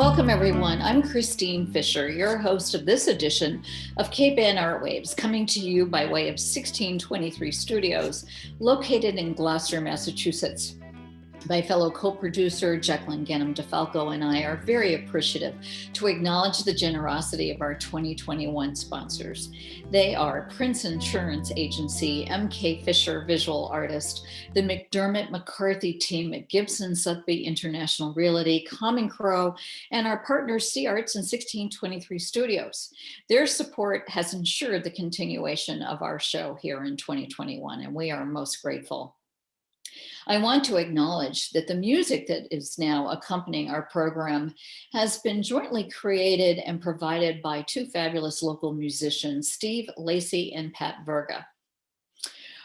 welcome everyone. I'm Christine Fisher, your host of this edition of Goetemann ARTWaves, coming to you by way of 1623 Studios, located in Gloucester, Massachusetts. My fellow co-producer, Kathleen Gerdon Archer, and I are very appreciative to acknowledge the generosity of our 2021 sponsors. They are Prince Insurance Agency, M.K. Fisher Visual Artist, the McDermott McCarthy team at Gibson Sotheby International Realty, Common Crow, and our partners C Arts and 1623 Studios. Their support has ensured the continuation of our show here in 2021, and we are most grateful. I want to acknowledge that the music that is now accompanying our program has been jointly created and provided by two fabulous local musicians, Steve Lacey and Pat Verga.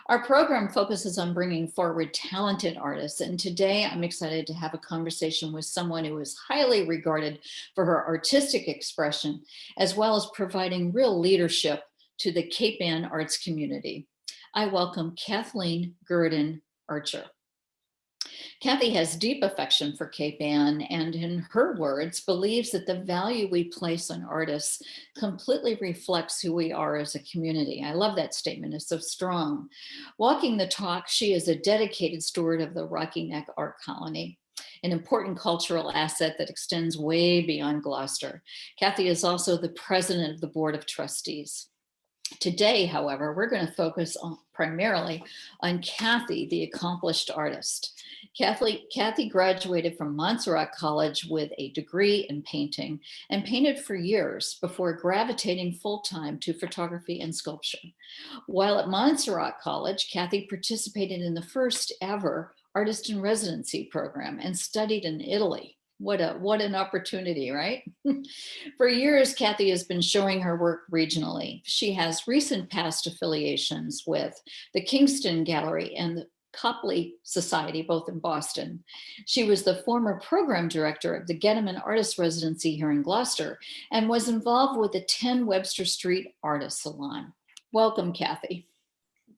Our program focuses on bringing forward talented artists, and today I'm excited to have a conversation with someone who is highly regarded for her artistic expression, as well as providing real leadership to the Goetemann arts community. I welcome Kathleen Gerdon Archer. Kathy has deep affection for Goetemann and, in her words, believes that the value we place on artists completely reflects who we are as a community. I love that statement, it's so strong. Walking the talk, she is a dedicated steward of the Rocky Neck Art Colony, an important cultural asset that extends way beyond Gloucester. Kathy is also the president of the Board of Trustees. Today, however, we're going to focus primarily on Kathy, the accomplished artist. Kathy graduated from Montserrat College with a degree in painting and painted for years before gravitating full-time to photography and sculpture. While at Montserrat College, Kathy participated in the first ever Artist in Residency program and studied in Italy. What an opportunity, right? For years, Kathy has been showing her work regionally. She has recent past affiliations with the Kingston Gallery and the Copley Society, both in Boston. She was the former program director of the Goetemann Artist Residency here in Gloucester and was involved with the 10 Webster Street Artist Salon. Welcome, Kathy.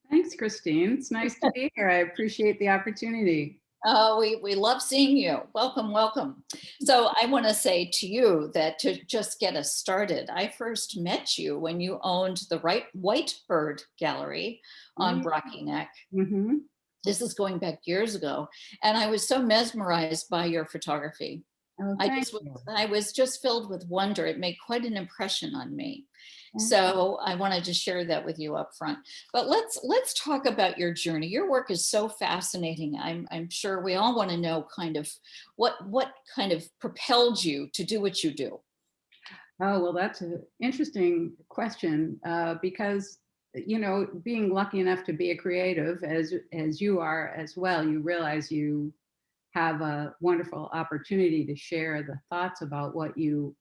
Thanks, Christine. It's nice to be here. I appreciate the opportunity. Oh, we love seeing you. Welcome, welcome. So I want to say to you that to just get us started, I first met you when you owned the White Bird Gallery on Rocky Neck. Mm-hmm. This is going back years ago. And I was so mesmerized by your photography. Oh, I was just filled with wonder. It made quite an impression on me. So I wanted to share that with you up front. But let's talk about your journey. Your work is so fascinating. I'm sure we all want to know kind of what kind of propelled you to do what you do. Oh, well, that's an interesting question because, you know, being lucky enough to be a creative as you are as well, you realize you have a wonderful opportunity to share the thoughts about what you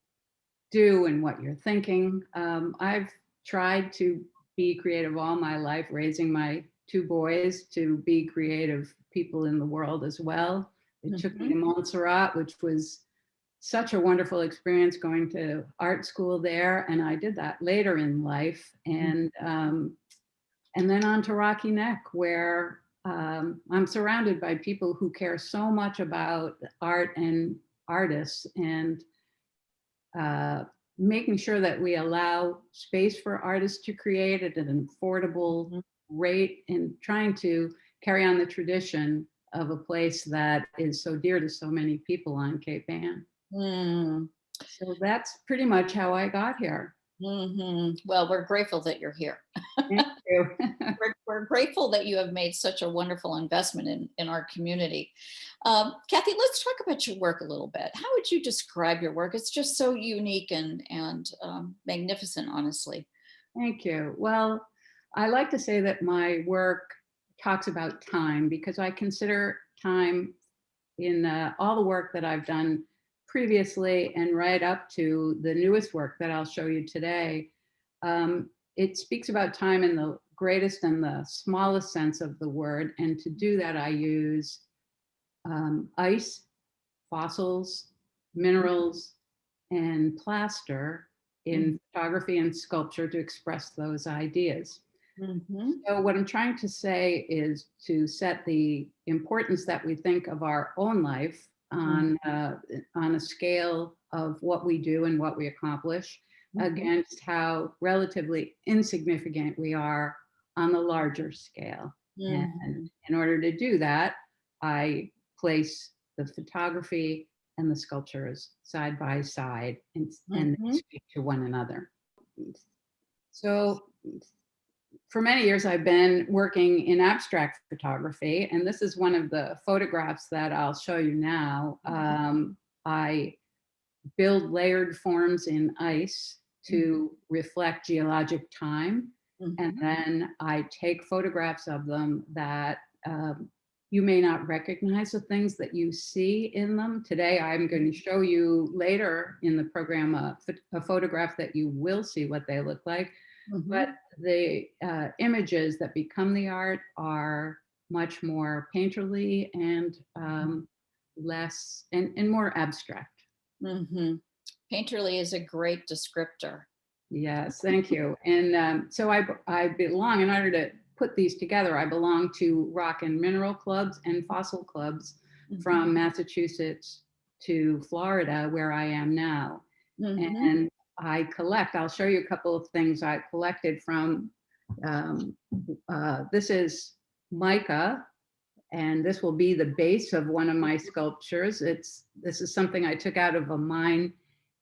do and what you're thinking. I've tried to be creative all my life, raising my two boys to be creative people in the world as well. It took me to Montserrat, which was such a wonderful experience going to art school there. And I did that later in life. And then on to Rocky Neck, where I'm surrounded by people who care so much about art and artists and making sure that we allow space for artists to create at an affordable rate and trying to carry on the tradition of a place that is so dear to so many people on Goetemann. So that's pretty much how I got here. Well, we're grateful that you're here. Thank you. We're grateful that you have made such a wonderful investment in our community. Kathy, let's talk about your work a little bit. How would you describe your work? It's just so unique and magnificent, honestly. Thank you. Well, I like to say that my work talks about time because I consider time in all the work that I've done previously and right up to the newest work that I'll show you today. It speaks about time in the greatest and the smallest sense of the word. And to do that, I use ice, fossils, minerals, and plaster in photography and sculpture to express those ideas. So what I'm trying to say is to set the importance that we think of our own life on a scale of what we do and what we accomplish against how relatively insignificant we are on the larger scale. And in order to do that, I place the photography and the sculptures side by side and they speak to one another. So for many years, I've been working in abstract photography, and this is one of the photographs that I'll show you now. I build layered forms in ice to reflect geologic time, and then I take photographs of them that you may not recognize the things that you see in them. Today, I'm going to show you later in the program a photograph that you will see what they look like. But the images that become the art are much more painterly and less and more abstract. Painterly is a great descriptor. Yes, thank you. And so I belong, in order to put these together, I belong to rock and mineral clubs and fossil clubs from Massachusetts to Florida, where I am now. And I collect, I'll show you a couple of things I collected from, this is mica, and this will be the base of one of my sculptures. This is something I took out of a mine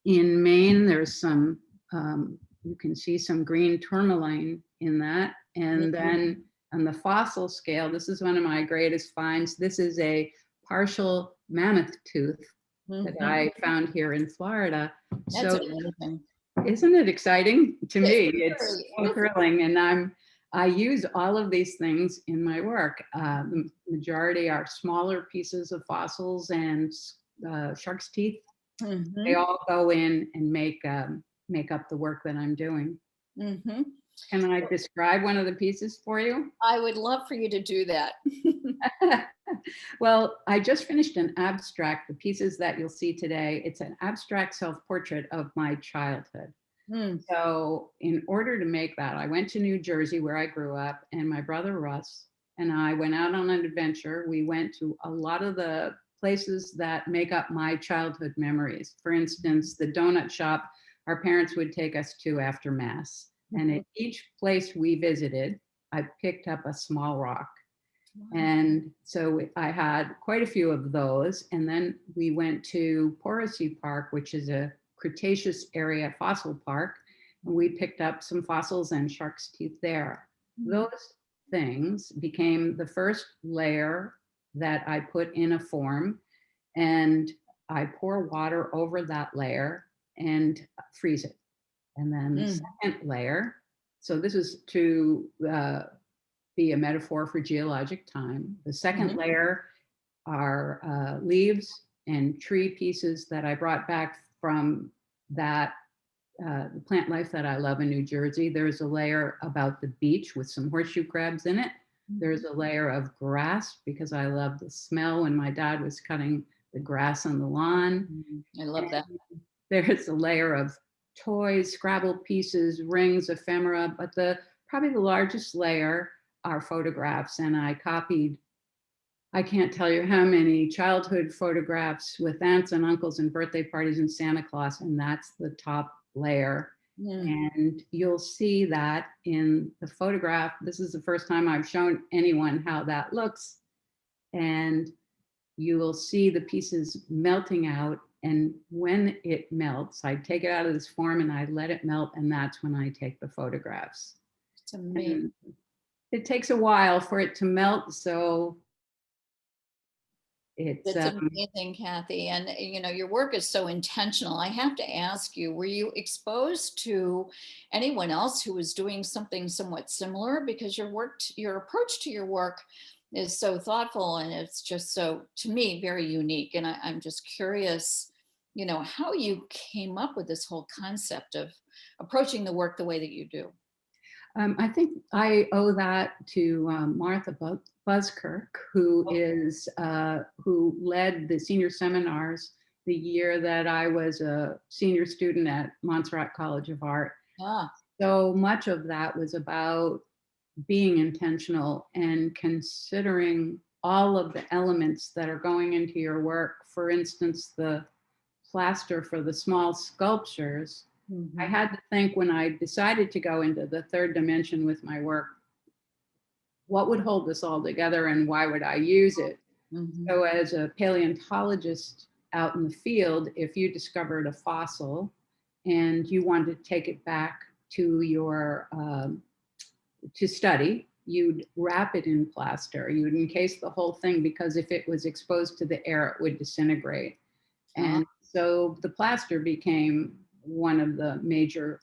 in Maine. There's some, you can see some green tourmaline in that. And then on the fossil scale, this is one of my greatest finds. This is a partial mammoth tooth that I found here in Florida. That's amazing. Isn't it exciting to me? It's so thrilling, and I use all of these things in my work. The majority are smaller pieces of fossils and shark's teeth. They all go in and make up the work that I'm doing. Can I describe one of the pieces for you? I would love for you to do that. Well, I just finished an abstract, the pieces that you'll see today. It's an abstract self-portrait of my childhood. So in order to make that, I went to New Jersey, where I grew up, and my brother Russ and I went out on an adventure. We went to a lot of the places that make up my childhood memories. For instance, the donut shop our parents would take us to after Mass. And at each place we visited, I picked up a small rock. And so I had quite a few of those. And then we went to Porosy Park, which is a Cretaceous area fossil park. And we picked up some fossils and shark's teeth there. Those things became the first layer that I put in a form. And I pour water over that layer and freeze it. And then the second layer, so this is to be a metaphor for geologic time. The second layer are leaves and tree pieces that I brought back from that the plant life that I love in New Jersey. There's a layer about the beach with some horseshoe crabs in it. There's a layer of grass because I love the smell when my dad was cutting the grass on the lawn. I love that. There's a layer of toys, Scrabble pieces, rings, ephemera, but probably the largest layer are photographs. And I copied, I can't tell you how many childhood photographs with aunts and uncles and birthday parties and Santa Claus, and that's the top layer. And you'll see that in the photograph. This is the first time I've shown anyone how that looks. And you will see the pieces melting out. And when it melts, I take it out of this form and I let it melt. And that's when I take the photographs. It's amazing. And it takes a while for it to melt. So it's amazing, Kathy. And you know, your work is so intentional. I have to ask you, were you exposed to anyone else who was doing something somewhat similar? Because your approach to your work is so thoughtful, and it's just so, to me, very unique. And I'm just curious, you know, how you came up with this whole concept of approaching the work the way that you do. I think I owe that to Martha Buskirk, who led the senior seminars the year that I was a senior student at Montserrat College of Art. So much of that was about being intentional and considering all of the elements that are going into your work, for instance, the plaster for the small sculptures, I had to think when I decided to go into the third dimension with my work, what would hold this all together and why would I use it? So as a paleontologist out in the field, if you discovered a fossil and you wanted to take it back to your to study, you'd wrap it in plaster. You would encase the whole thing because if it was exposed to the air, it would disintegrate. And so the plaster became one of the major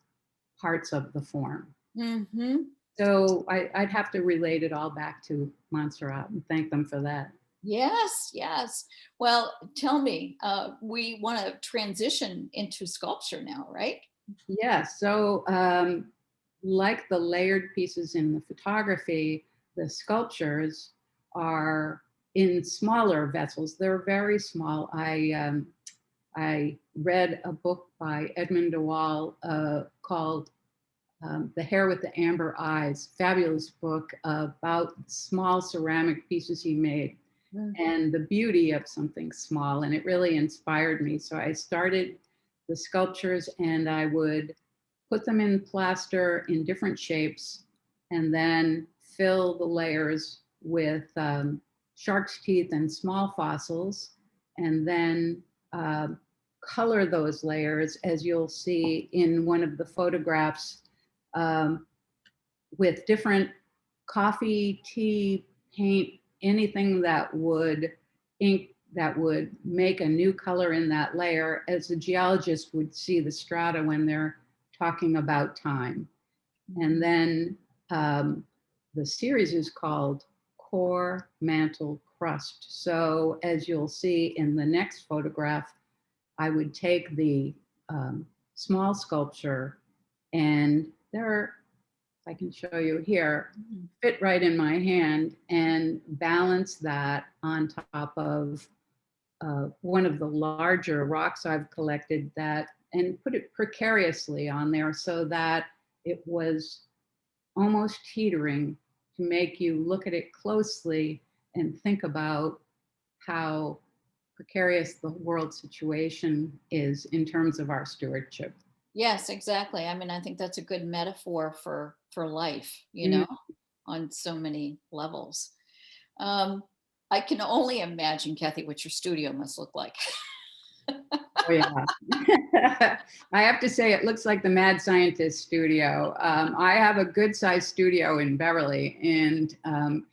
parts of the form. So I'd have to relate it all back to Montserrat and thank them for that. Yes, yes. Well, tell me, we want to transition into sculpture now, right? Yes. So like the layered pieces in the photography, the sculptures are in smaller vessels. They're very small. I read a book by Edmund de Waal called The Hair with the Amber Eyes, fabulous book about small ceramic pieces he made and the beauty of something small. And it really inspired me. So I started the sculptures and I would put them in plaster in different shapes and then fill the layers with shark's teeth and small fossils, and then color those layers, as you'll see in one of the photographs, with different coffee, tea, paint, anything that would ink that would make a new color in that layer, as a geologist would see the strata when they're talking about time. And then the series is called Core, Mantle, Crust. So as you'll see in the next photograph, I would take the small sculpture, and there are, I can show you here, fit right in my hand, and balance that on top of one of the larger rocks I've collected, that, and put it precariously on there so that it was almost teetering, to make you look at it closely and think about how precarious the world situation is in terms of our stewardship. Yes, exactly. I mean, I think that's a good metaphor for life, on so many levels. I can only imagine, Kathy, what your studio must look like. Oh, yeah. I have to say, it looks like the mad scientist studio. I have a good sized studio in Beverly, and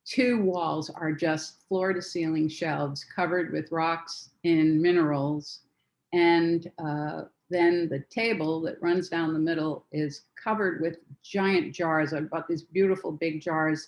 2 walls are just floor to ceiling shelves covered with rocks and minerals. And then the table that runs down the middle is covered with giant jars. I bought these beautiful big jars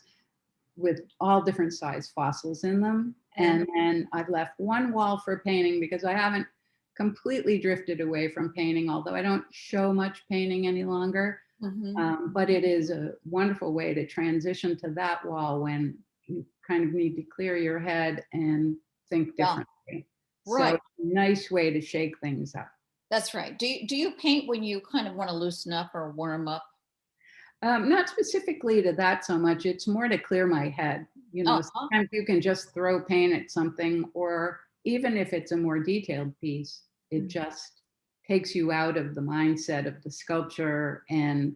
with all different size fossils in them. And then I've left one wall for painting because I haven't completely drifted away from painting, although I don't show much painting any longer. But it is a wonderful way to transition to that wall when you kind of need to clear your head and think differently. Right. So nice way to shake things up. That's right. Do you paint when you kind of want to loosen up or warm up? Not specifically to that so much. It's more to clear my head. Sometimes you can just throw paint at something, or even if it's a more detailed piece, it just takes you out of the mindset of the sculpture and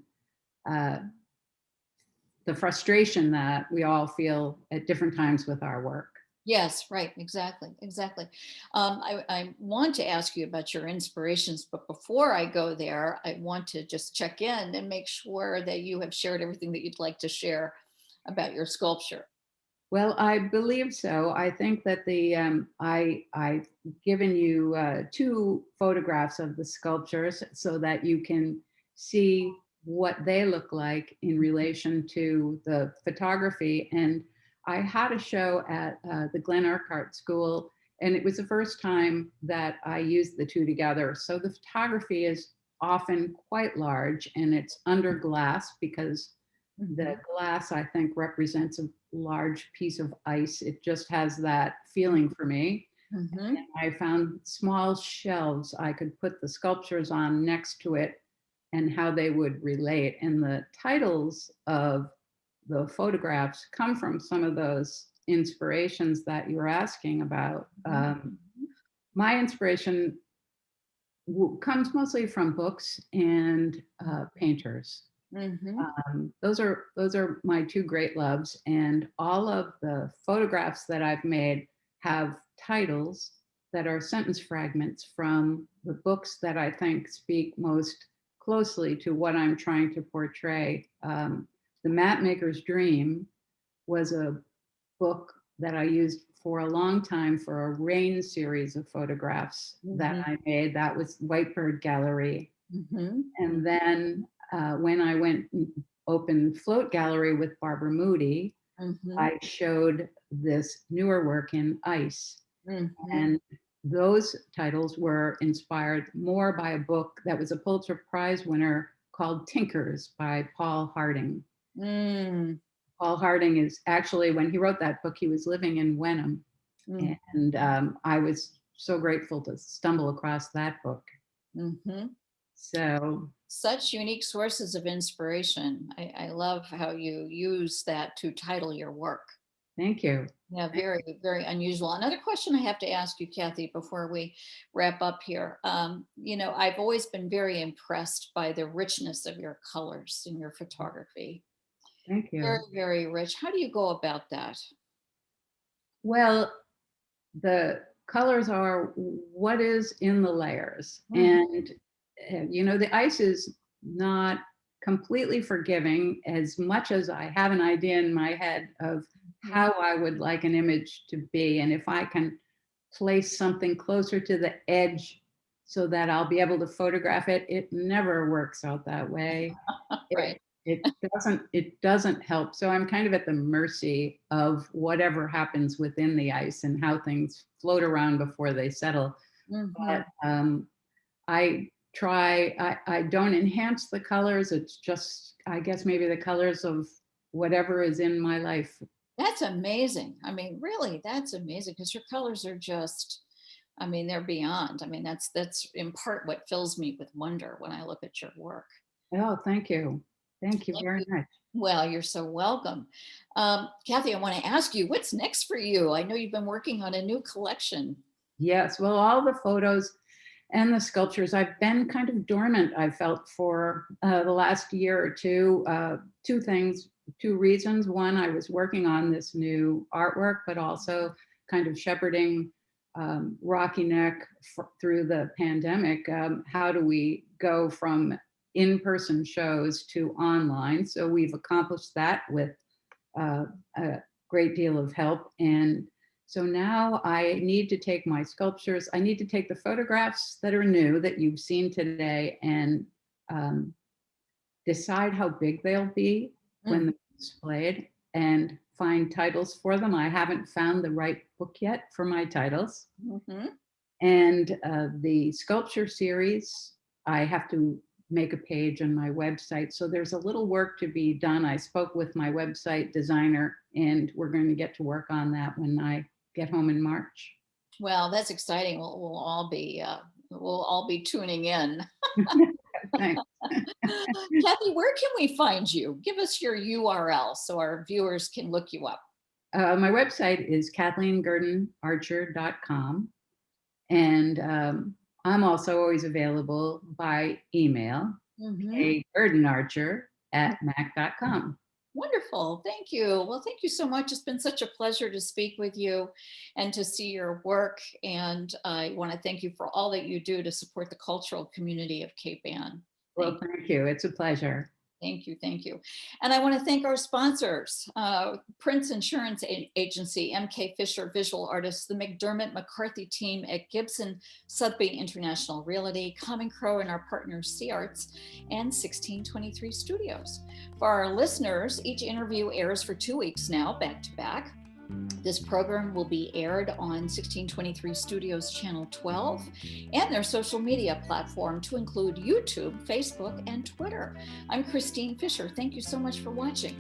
the frustration that we all feel at different times with our work. Yes, right. Exactly. Exactly. I want to ask you about your inspirations, but before I go there, I want to just check in and make sure that you have shared everything that you'd like to share about your sculpture. Well, I believe so. I think that I've given you 2 photographs of the sculptures so that you can see what they look like in relation to the photography. And I had a show at the Glen Urquhart School, and it was the first time that I used the 2 together. So the photography is often quite large, and it's under glass because the glass, I think, represents a large piece of ice. It just has that feeling for me. And I found small shelves I could put the sculptures on next to it and how they would relate. And the titles of the photographs come from some of those inspirations that you're asking about. My inspiration comes mostly from books and painters. Mm-hmm. Those are my two great loves, and all of the photographs that I've made have titles that are sentence fragments from the books that I think speak most closely to what I'm trying to portray. The Mapmaker's Dream was a book that I used for a long time for a rain series of photographs that Mm-hmm. I made. That was Whitebird Gallery. Mm-hmm. And then when I went and opened Float Gallery with Barbara Moody, Mm-hmm. I showed this newer work in ice. Mm-hmm. And those titles were inspired more by a book that was a Pulitzer Prize winner called Tinkers by Paul Harding. Mm-hmm. Paul Harding is actually, when he wrote that book, he was living in Wenham. And I was so grateful to stumble across that book. Mm-hmm. So, Such unique sources of inspiration. I love how you use that to title your work. thank you. Yeah, very, very unusual. Another question I have to ask you, Kathy, before we wrap up here. I've always been very impressed by the richness of your colors in your photography. Thank Very, you. very rich. How do you go about that? Well, the colors are what is in the layers. Mhm. And, the ice is not completely forgiving as much as I have an idea in my head of how I would like an image to be. And if I can place something closer to the edge so that I'll be able to photograph it, it never works out that way. Right. It it doesn't help. So I'm kind of at the mercy of whatever happens within the ice and how things float around before they settle. Hmm. But I don't enhance the colors. It's just, I guess, maybe the colors of whatever is in my life. That's amazing. I mean, really, that's amazing because your colors are just, I mean, they're beyond. I mean, that's in part what fills me with wonder when I look at your work. Oh, thank you. Thank you Thank very you. much. Well, you're so welcome. Kathy, I want to ask you, what's next for you? I know you've been working on a new collection. Yes, well, all the photos and the sculptures, I've been kind of dormant, I felt, for the last year or two. Two things, two reasons. One, I was working on this new artwork, but also kind of shepherding Rocky Neck through the pandemic. How do we go from in-person shows to online? So we've accomplished that with a great deal of help. And so now I need to take my sculptures, I need to take the photographs that are new that you've seen today and um, decide how big they'll be when they're displayed and find titles for them. I haven't found the right book yet for my titles. Mm-hmm. And the sculpture series, I have to make a page on my website. So there's a little work to be done. I spoke with my website designer, and we're going to get to work on that when I get home in March. Well, that's exciting. We'll all be tuning in. Thanks. Kathy, where can we find you? Give us your URL so our viewers can look you up. My website is KathleenGerdonArcher.com. And I'm also always available by email, Mm-hmm. kGerdonArcher@mac.com. Wonderful. Thank you. Well, thank you so much. It's been such a pleasure to speak with you and to see your work. And I want to thank you for all that you do to support the cultural community of Cape Ann. Well, thank you. It's a pleasure. Thank you. Thank you. And I want to thank our sponsors, Prince Insurance Agency, MK Fisher Visual Artists, the McDermott McCarthy team at Gibson Sotheby International Realty, Common Crow and our partners C Arts, and 1623 Studios. For our listeners, each interview airs for 2 weeks now, back to back. This program will be aired on 1623 Studios Channel 12 and their social media platform to include YouTube, Facebook, and Twitter. I'm Christine Fisher. Thank you so much for watching.